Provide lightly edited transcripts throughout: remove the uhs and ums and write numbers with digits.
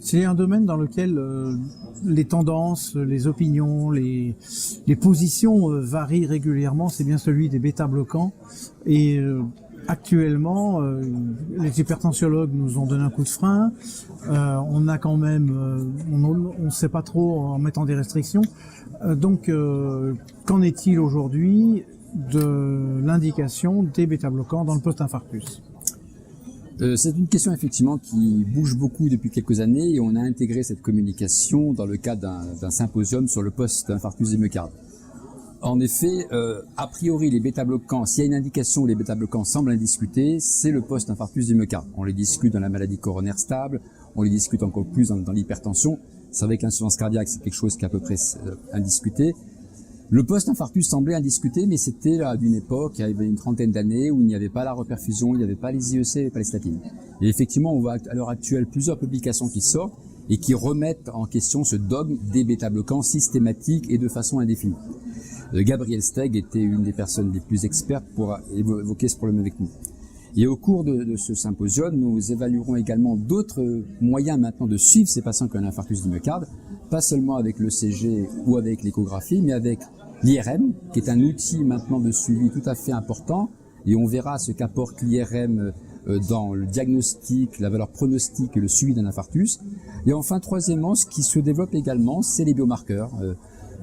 C'est un domaine dans lequel les tendances, les opinions, les positions varient régulièrement. C'est bien celui des bêta-bloquants. Et actuellement, les hypertensiologues nous ont donné un coup de frein. On a quand même, on ne sait pas trop en mettant des restrictions. Donc, qu'en est-il aujourd'hui de l'indication des bêta-bloquants dans le post-infarctus? C'est une question effectivement qui bouge beaucoup depuis quelques années et on a intégré cette communication dans le cadre d'un symposium sur le post-infarctus du myocarde. En effet, a priori, les bêta-bloquants, s'il y a une indication où les bêta-bloquants semblent indiscutés, c'est le post-infarctus du myocarde. On les discute dans la maladie coronaire stable, on les discute encore plus dans l'hypertension. C'est vrai que l'insuffisance cardiaque, c'est quelque chose qui est à peu près indiscuté. Le post-infarctus semblait indiscuté, mais c'était là d'une époque, il y avait une trentaine d'années, où il n'y avait pas la reperfusion, il n'y avait pas les IEC, il n'y avait pas les statines. Et effectivement, on voit à l'heure actuelle plusieurs publications qui sortent et qui remettent en question ce dogme des bêta-bloquants systématiques et de façon indéfinie. Gabriel Steg était une des personnes les plus expertes pour évoquer ce problème avec nous. Et au cours de ce symposium, nous évaluerons également d'autres moyens maintenant de suivre ces patients qui ont un infarctus du myocarde, pas seulement avec l'ECG ou avec l'échographie, mais avec l'IRM, qui est un outil maintenant de suivi tout à fait important, et on verra ce qu'apporte l'IRM dans le diagnostic, la valeur pronostique et le suivi d'un infarctus. Et enfin, troisièmement, ce qui se développe également, c'est les biomarqueurs.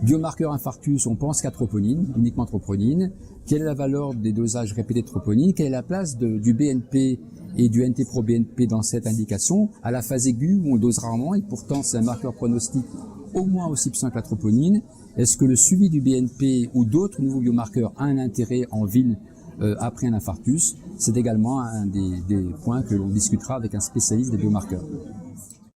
Biomarqueur infarctus, on pense qu'à troponine, uniquement troponine. Quelle est la valeur des dosages répétés de troponine? Quelle est la place du BNP et du NT-proBNP dans cette indication? À la phase aiguë, où on dose rarement, et pourtant c'est un marqueur pronostique au moins aussi puissant que la troponine. Est-ce que le suivi du BNP ou d'autres nouveaux biomarqueurs a un intérêt en ville après un infarctus? C'est également un des points que l'on discutera avec un spécialiste des biomarqueurs.